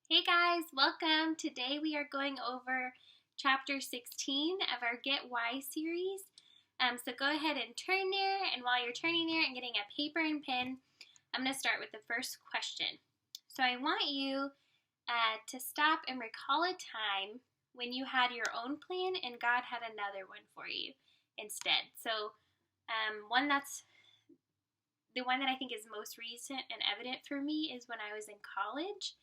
Hey guys, welcome. Today we are going over chapter 16 of our Get Wise series. So go ahead and turn there, and while you're turning there and getting a paper and pen, I'm going to start with the first question. So I want you to stop and recall a time when you had your own plan and God had another one for you instead. So the one that I think is most recent and evident for me is when I was in college.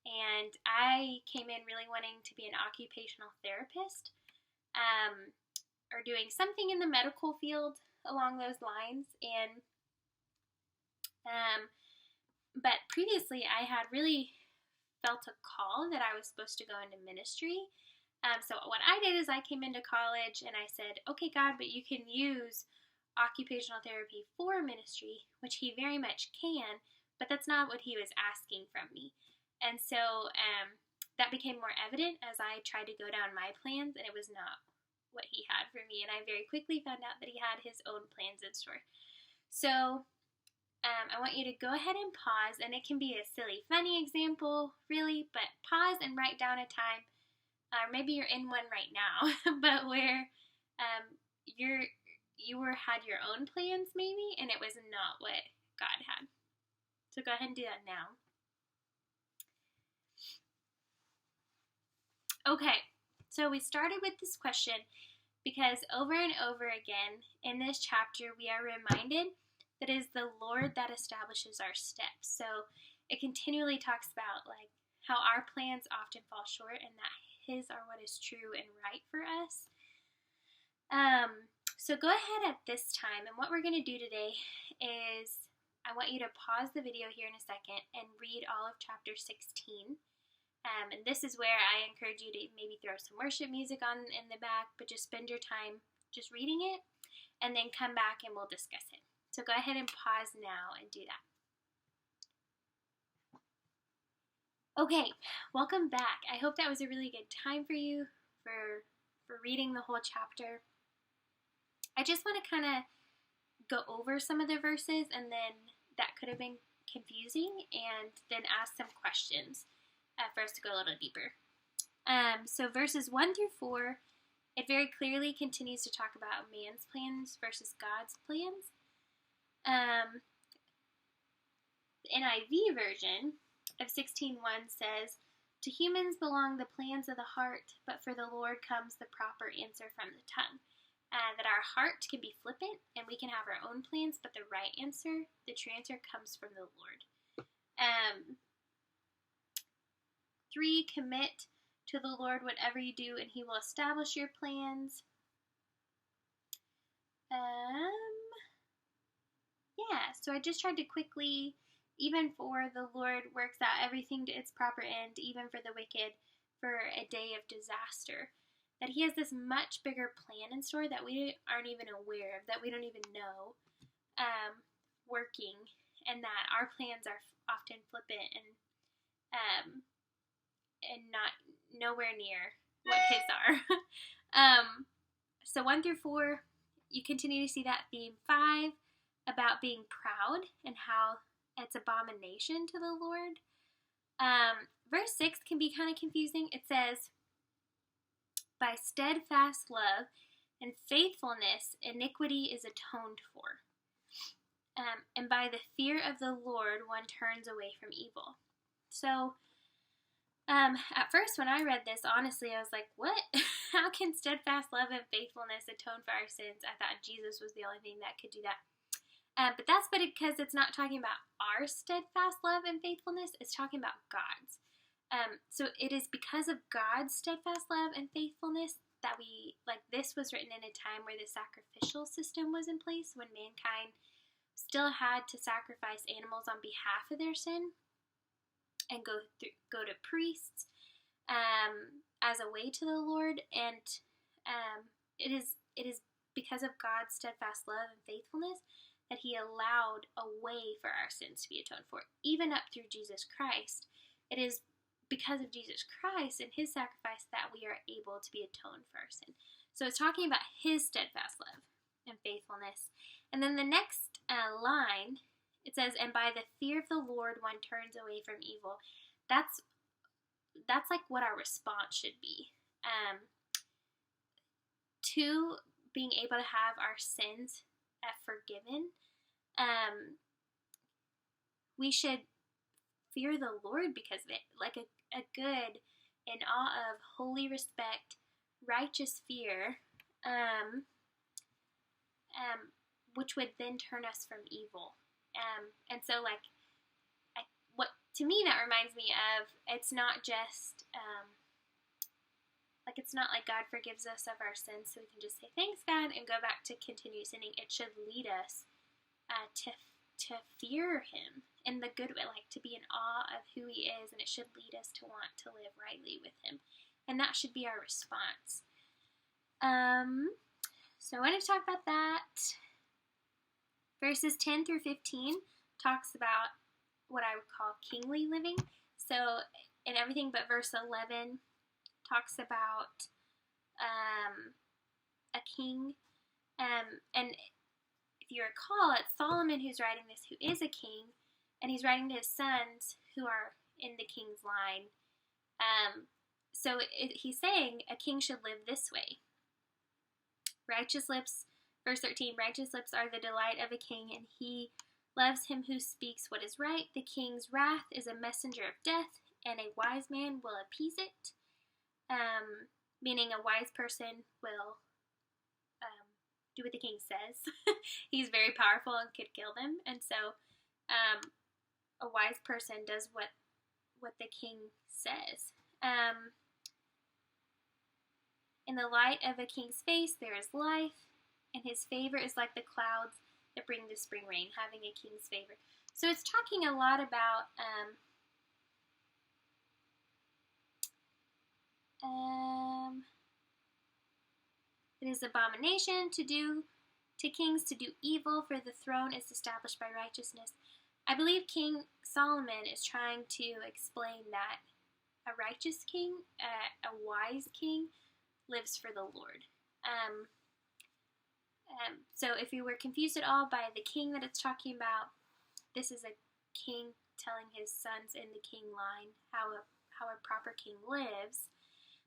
And I came in really wanting to be an occupational therapist, or doing something in the medical field along those lines. But previously I had really felt a call that I was supposed to go into ministry. So what I did is I came into college and I said, okay, God, but you can use occupational therapy for ministry, which he very much can, but that's not what he was asking from me. And so that became more evident as I tried to go down my plans, and it was not what he had for me. And I very quickly found out that he had his own plans in store. So I want you to go ahead and pause, and it can be a silly, funny example, really, but pause and write down a time, or maybe you're in one right now, but where you had your own plans maybe, and it was not what God had. So go ahead and do that now. Okay, so we started with this question because over and over again in this chapter we are reminded that it is the Lord that establishes our steps. So it continually talks about like how our plans often fall short and that his are what is true and right for us. So go ahead at this time, and what we're going to do today is I want you to pause the video here in a second and read all of chapter 16. And this is where I encourage you to maybe throw some worship music on in the back, but just spend your time just reading it, and then come back and we'll discuss it. So go ahead and pause now and do that. Okay, welcome back. I hope that was a really good time for you for reading the whole chapter. I just want to kind of go over some of the verses, and then that could have been confusing, and then ask some questions for us to go a little deeper. So verses 1 through 4, it very clearly continues to talk about man's plans versus God's plans. The NIV version of 16:1 says, "To humans belong the plans of the heart, but for the Lord comes the proper answer from the tongue." That our heart can be flippant and we can have our own plans, but the right answer, the true answer, comes from the Lord. 3, commit to the Lord whatever you do, and he will establish your plans. So I just tried to quickly, even for the Lord works out everything to its proper end, even for the wicked, for a day of disaster. That he has this much bigger plan in store that we aren't even aware of, that we don't even know working, and that our plans are often flippant and not nowhere near what his are. So 1 through 4, you continue to see that theme. 5, about being proud and how it's abomination to the Lord. Verse 6 can be kind of confusing. It says, "By steadfast love and faithfulness, iniquity is atoned for. And by the fear of the Lord, one turns away from evil." So, at first when I read this, honestly, I was like, what? How can steadfast love and faithfulness atone for our sins? I thought Jesus was the only thing that could do that. But that's because it's not talking about our steadfast love and faithfulness, it's talking about God's. So it is because of God's steadfast love and faithfulness that this was written in a time where the sacrificial system was in place, when mankind still had to sacrifice animals on behalf of their sin and go to priests as a way to the Lord. And it is because of God's steadfast love and faithfulness that he allowed a way for our sins to be atoned for, even up through Jesus Christ. It is because of Jesus Christ and his sacrifice that we are able to be atoned for our sin. So it's talking about his steadfast love and faithfulness. And then the next line, it says, "And by the fear of the Lord one turns away from evil." That's that's like what our response should be. To being able to have our sins forgiven, we should fear the Lord because of it, like a good, in awe of, holy respect, righteous fear, which would then turn us from evil. And so, like, what to me that reminds me of, it's not just like, it's not like God forgives us of our sins so we can just say thanks God and go back to continue sinning. It should lead us to fear Him in the good way, like to be in awe of who He is, and it should lead us to want to live rightly with Him, and that should be our response. So I want to talk about that. Verses 10 through 15 talks about what I would call kingly living. So in everything but verse 11 talks about a king. And if you recall, it's Solomon who's writing this, who is a king, and he's writing to his sons who are in the king's line. So he's saying a king should live this way. Righteous lips, verse 13, righteous lips are the delight of a king, and he loves him who speaks what is right. The king's wrath is a messenger of death, and a wise man will appease it. Meaning a wise person will do what the king says. He's very powerful and could kill them, and so a wise person does what the king says. In the light of a king's face there is life, and his favor is like the clouds that bring the spring rain, having a king's favor. So it's talking a lot about it is abomination to kings to do evil, for the throne is established by righteousness. I believe King Solomon is trying to explain that a righteous king, a wise king, lives for the Lord. So if you were confused at all by the king that it's talking about, this is a king telling his sons in the king line how a proper king lives.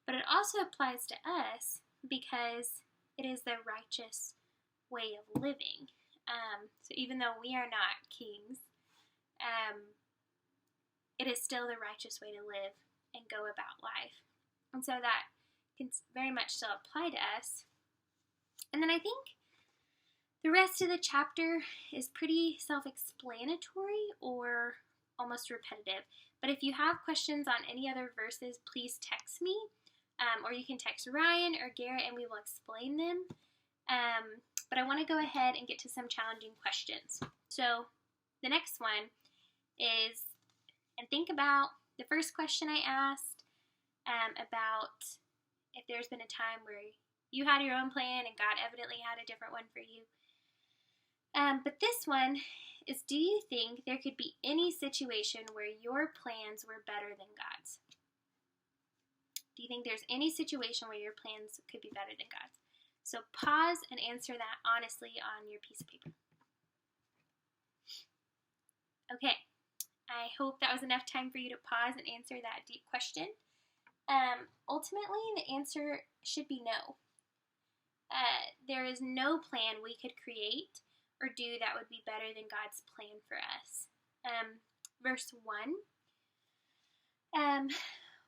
But it also applies to us because it is the righteous way of living. So even though we are not kings, it is still the righteous way to live and go about life. And so that can very much still apply to us. And then I think the rest of the chapter is pretty self-explanatory or almost repetitive. But if you have questions on any other verses, please text me. Or you can text Ryan or Garrett and we will explain them. But I want to go ahead and get to some challenging questions. So the next one is, and think about the first question I asked about if there's been a time where you had your own plan and God evidently had a different one for you. But this one is, do you think there could be any situation where your plans were better than God's? Do you think there's any situation where your plans could be better than God's? So pause and answer that honestly on your piece of paper. Okay, I hope that was enough time for you to pause and answer that deep question. Ultimately, the answer should be no. There is no plan we could create or do that would be better than God's plan for us. Verse 1,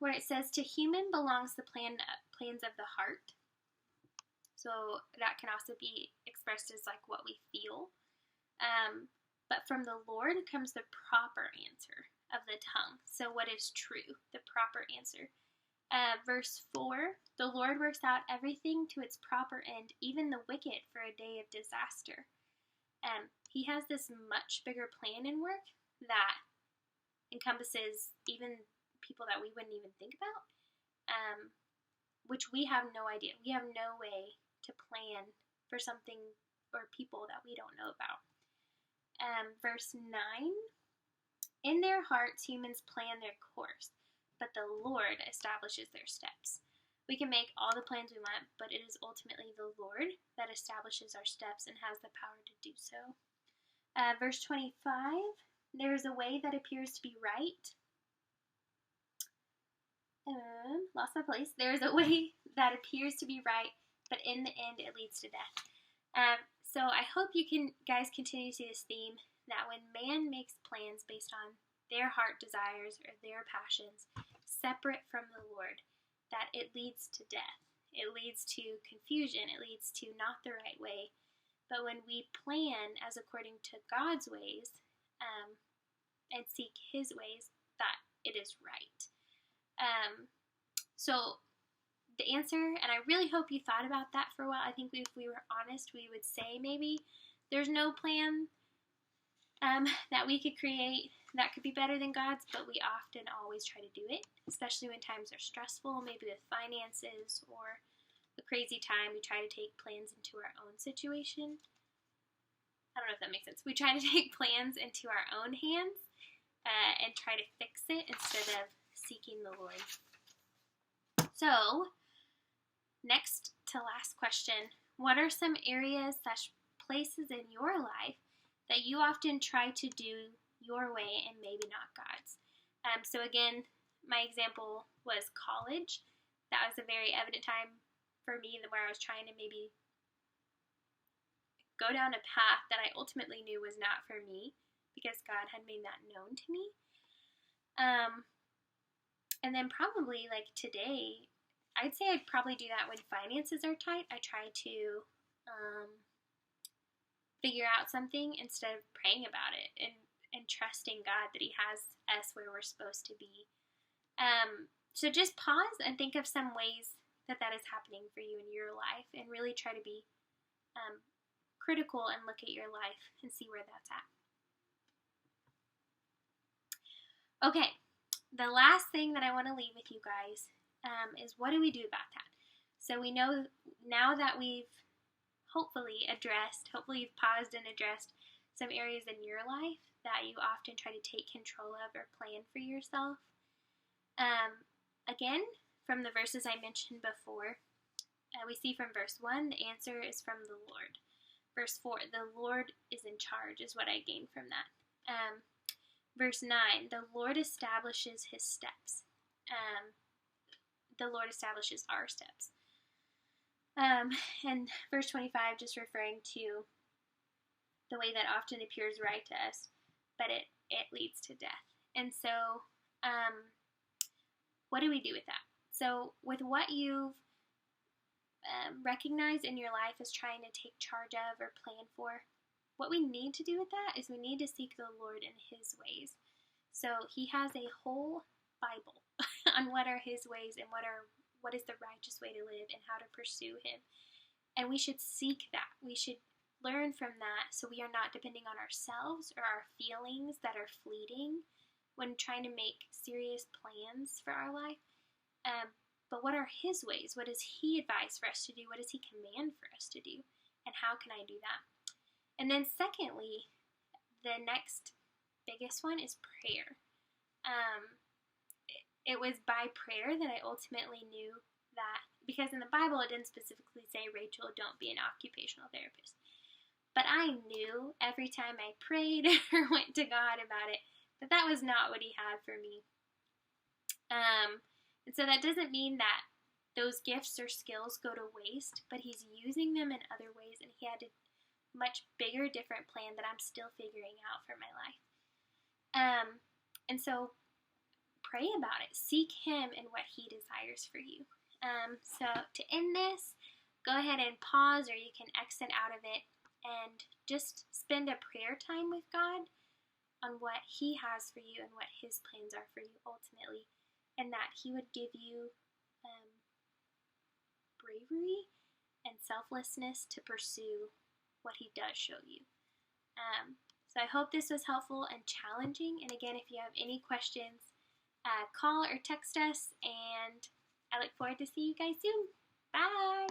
where it says, to human belongs the plans of the heart. So that can also be expressed as like what we feel. But from the Lord comes the proper answer of the tongue. So what is true? The proper answer. Verse 4, the Lord works out everything to its proper end, even the wicked for a day of disaster. He has this much bigger plan in work that encompasses even people that we wouldn't even think about, which we have no idea. We have no way to plan for something or people that we don't know about. Verse 9, in their hearts humans plan their course, but the Lord establishes their steps. We can make all the plans we want, but it is ultimately the Lord that establishes our steps and has the power to do so. Verse 25, there is a way that appears to be right, lost my place. There is a way that appears to be right, but in the end it leads to death. So I hope you guys continue to see this theme, that when man makes plans based on their heart desires or their passions, separate from the Lord, that it leads to death. It leads to confusion. It leads to not the right way. But when we plan as according to God's ways, and seek His ways, that it is right. So the answer, and I really hope you thought about that for a while. I think if we were honest, we would say maybe there's no plan that we could create that could be better than God's, but we often always try to do it, especially when times are stressful, maybe with finances or a crazy time. We try to take plans into our own situation. I don't know if that makes sense. We try to take plans into our own hands and try to fix it instead of seeking the Lord. So, next to last question, what are some areas / places in your life that you often try to do your way and maybe not God's? So again, my example was college. That was a very evident time for me where I was trying to maybe go down a path that I ultimately knew was not for me because God had made that known to me. And then probably like today, I'd say I'd probably do that when finances are tight. I try to figure out something instead of praying about it and trusting God that He has us where we're supposed to be. So just pause and think of some ways that is happening for you in your life, and really try to be critical and look at your life and see where that's at. Okay, the last thing that I want to leave with you guys is, what do we do about that? So we know now that we've hopefully you've paused and addressed some areas in your life that you often try to take control of or plan for yourself. Again, from the verses I mentioned before, we see from verse 1, the answer is from the Lord. Verse 4, the Lord is in charge, is what I gained from that. Verse 9, the Lord establishes His steps. The Lord establishes our steps. And verse 25, just referring to the way that often appears right to us, but it leads to death. And so, what do we do with that? So, with what you've recognized in your life as trying to take charge of or plan for, what we need to do with that is we need to seek the Lord in His ways. So He has a whole Bible on what are His ways and what is the righteous way to live and how to pursue Him. And we should seek that. We should learn from that so we are not depending on ourselves or our feelings that are fleeting when trying to make serious plans for our life. But what are His ways? What does He advise for us to do? What does He command for us to do? And how can I do that? And then secondly, the next biggest one is prayer. It was by prayer that I ultimately knew that, because in the Bible it didn't specifically say, Rachel, don't be an occupational therapist. But I knew every time I prayed or went to God about it, that was not what He had for me. And so that doesn't mean that those gifts or skills go to waste, but He's using them in other ways, and He had a much bigger, different plan that I'm still figuring out for my life. And so pray about it. Seek Him and what He desires for you. So to end this, go ahead and pause, or you can exit out of it and just spend a prayer time with God on what He has for you and what His plans are for you ultimately, and that He would give you bravery and selflessness to pursue what He does show you. So I hope this was helpful and challenging. And again, if you have any questions, call or text us, and I look forward to seeing you guys soon. Bye!